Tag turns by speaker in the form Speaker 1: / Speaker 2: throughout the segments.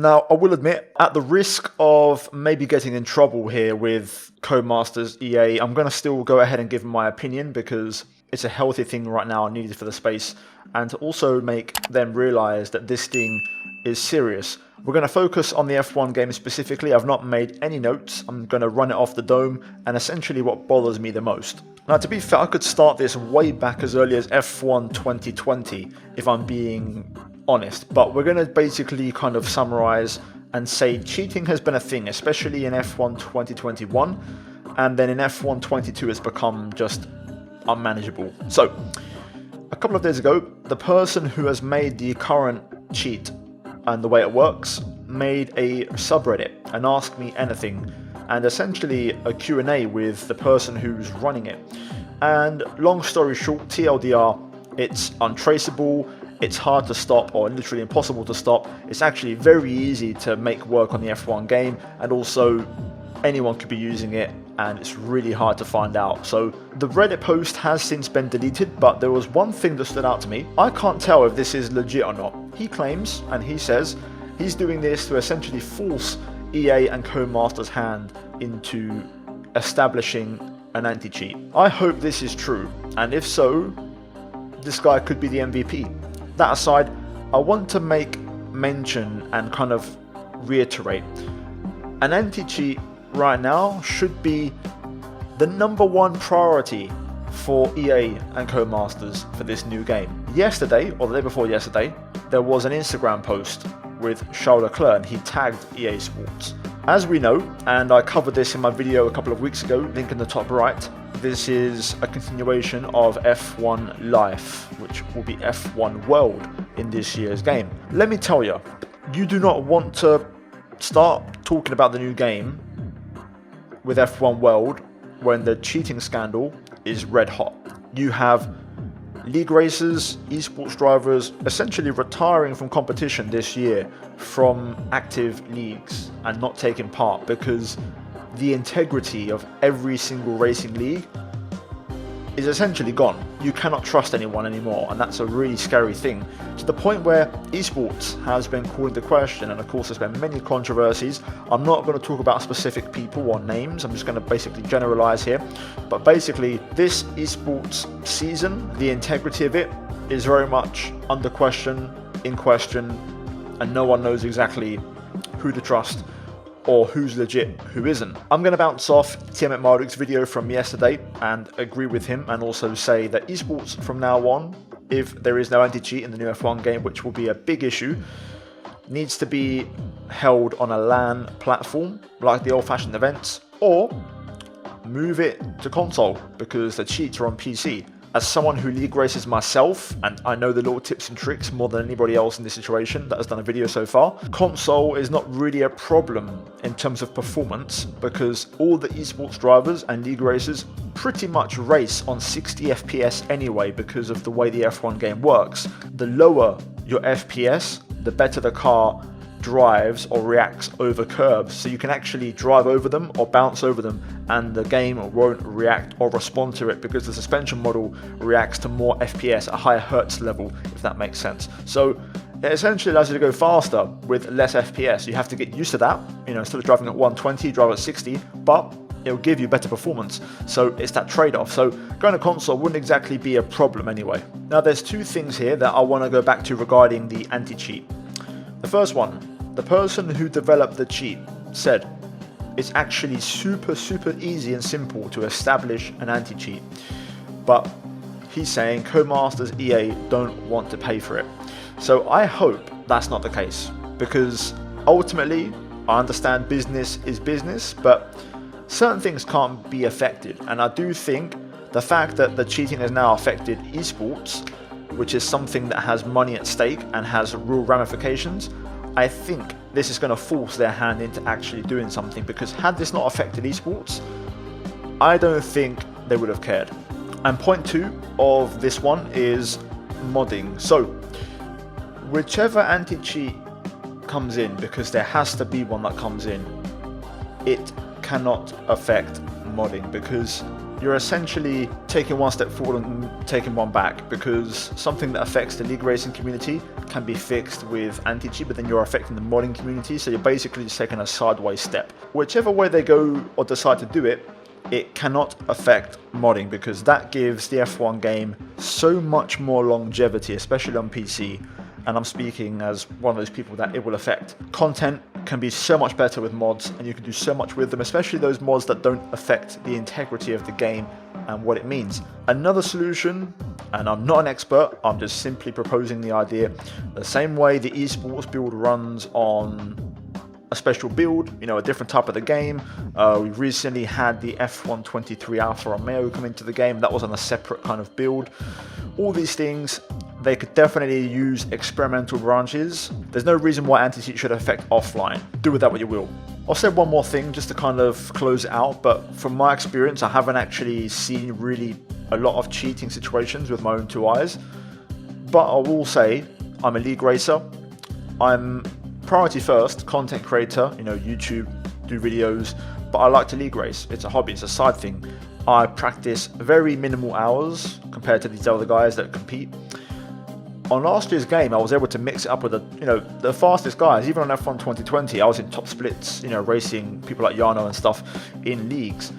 Speaker 1: Now, I will admit, at the risk of maybe getting in trouble here with Codemasters EA, I'm going to still go ahead and give my opinion because it's a healthy thing right now needed for the space, and to also make them realise that this thing is serious. We're going to focus on the F1 game specifically. I've not made any notes. I'm going to run it off the dome and essentially what bothers me the most. Now, to be fair, I could start this way back as early as F1 2020 if I'm being honest, but we're going to basically kind of summarize and say cheating has been a thing, especially in F1 2021, and then in F1 22 it's become just unmanageable. So, a couple of days ago, the person who has made the current cheat and the way it works made a subreddit and asked me anything, and essentially a Q&A with the person who's running it. And long story short, TLDR, it's untraceable, it's hard to stop, or literally impossible to stop. It's actually very easy to make work on the F1 game, and also anyone could be using it, and it's really hard to find out. So the Reddit post has since been deleted, but there was one thing that stood out to me. I can't tell if this is legit or not. He claims, and he says, he's doing this to essentially force EA and Codemasters' hand into establishing an anti-cheat. I hope this is true, and if so, this guy could be the MVP. That aside, I want to make mention and kind of reiterate, an anti-cheat right now should be the #1 priority for EA and Codemasters for this new game. Yesterday, or the day before yesterday, there was an Instagram post with Charles Leclerc, and he tagged EA Sports. As we know, and I covered this in my video a couple of weeks ago, link in the top right, this is a continuation of F1 Life, which will be F1 World in this year's game. Let me tell you, you do not want to start talking about the new game with F1 World when the cheating scandal is red hot. You have league racers, esports drivers essentially retiring from competition this year from active leagues and not taking part because the integrity of every single racing league is essentially gone. You cannot trust anyone anymore, and that's a really scary thing, to the point where esports has been called into question, and of course there's been many controversies. I'm not going to talk about specific people or names, I'm just going to basically generalize here, but basically this esports season, the integrity of it is very much under question, in question, and no one knows exactly who to trust or who's legit, who isn't. I'm going to bounce off Tiamat Marduk's video from yesterday and agree with him, and also say that esports from now on, if there is no anti-cheat in the new F1 game, which will be a big issue, needs to be held on a LAN platform like the old-fashioned events, or move it to console because the cheats are on PC. As someone who league races myself, and I know the little tips and tricks more than anybody else in this situation that has done a video so far, console is not really a problem in terms of performance because all the esports drivers and league racers pretty much race on 60 FPS anyway because of the way the F1 game works. The lower your FPS, the better the car drives or reacts over curbs, so you can actually drive over them or bounce over them and the game won't react or respond to it because the suspension model reacts to more FPS at a higher hertz level, if that makes sense. So it essentially allows you to go faster with less FPS. You have to get used to that, you know, instead of driving at 120, drive at 60, but it'll give you better performance. So it's that trade-off. So going to console wouldn't exactly be a problem anyway. Now there's two things here that I want to go back to regarding the anti-cheat. The first one, the person who developed the cheat said it's actually super easy and simple to establish an anti-cheat, but he's saying Codemasters EA don't want to pay for it. So I hope that's not the case, because ultimately I understand business is business, but certain things can't be affected, and I do think the fact that the cheating has now affected esports, which is something that has money at stake and has real ramifications, I think this is going to force their hand into actually doing something, because had this not affected esports, I don't think they would have cared. And point 2 of this one is modding. So whichever anti-cheat comes in, because there has to be one that comes in, it cannot affect modding, because you're essentially taking one step forward and taking one back, because something that affects the league racing community can be fixed with anti-cheat, but then you're affecting the modding community, so you're basically just taking a sideways step. Whichever way they go or decide to do it, it cannot affect modding, because that gives the F1 game so much more longevity, especially on PC. And I'm speaking as one of those people that it will affect. Content can be so much better with mods, and you can do so much with them, especially those mods that don't affect the integrity of the game and what it means. Another solution, and I'm not an expert, I'm just simply proposing the idea, the same way the esports build runs on a special build, you know, a different type of the game. We recently had the F1 23 Alpha Romeo come into the game. That was on a separate kind of build. All these things, they could definitely use experimental branches. There's no reason why anti-cheat should affect offline. Do with that what you will. I'll say one more thing just to kind of close it out, but from my experience, I haven't actually seen really a lot of cheating situations with my own two eyes. But I will say, I'm a league racer. I'm priority first, content creator, you know, YouTube, do videos, but I like to league race. It's a hobby, it's a side thing. I practice very minimal hours compared to these other guys that compete. On last year's game, I was able to mix it up with the fastest guys. Even on F1 2020, I was in top splits, you know, racing people like Yano and stuff in leagues.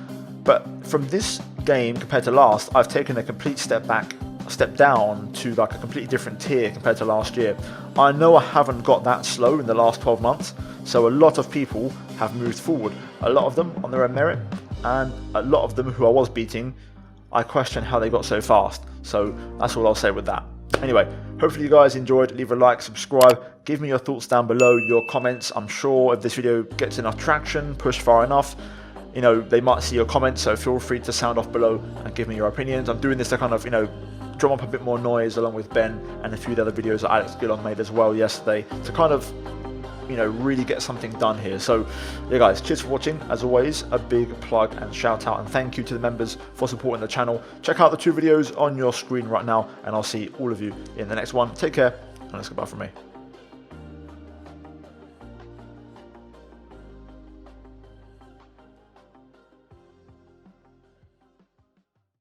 Speaker 1: But from this game compared to last, I've taken a complete step back, step down to like a completely different tier compared to last year. I know I haven't got that slow in the last 12 months, so a lot of people have moved forward. A lot of them on their own merit, and a lot of them who I was beating, I question how they got so fast. So that's all I'll say with that. Anyway, hopefully you guys enjoyed. Leave a like, subscribe, give me your thoughts down below, your comments. I'm sure if this video gets enough traction, pushed far enough, you know, they might see your comments, so feel free to sound off below and give me your opinions. I'm doing this to kind of, you know, drum up a bit more noise along with Ben and a few of the other videos that Alex Gillon made as well yesterday to kind of, you know, really get something done here. So yeah guys, cheers for watching. As always, a big plug and shout out and thank you to the members for supporting the channel. Check out the 2 videos on your screen right now, and I'll see all of you in the next one. Take care, and that's goodbye from me.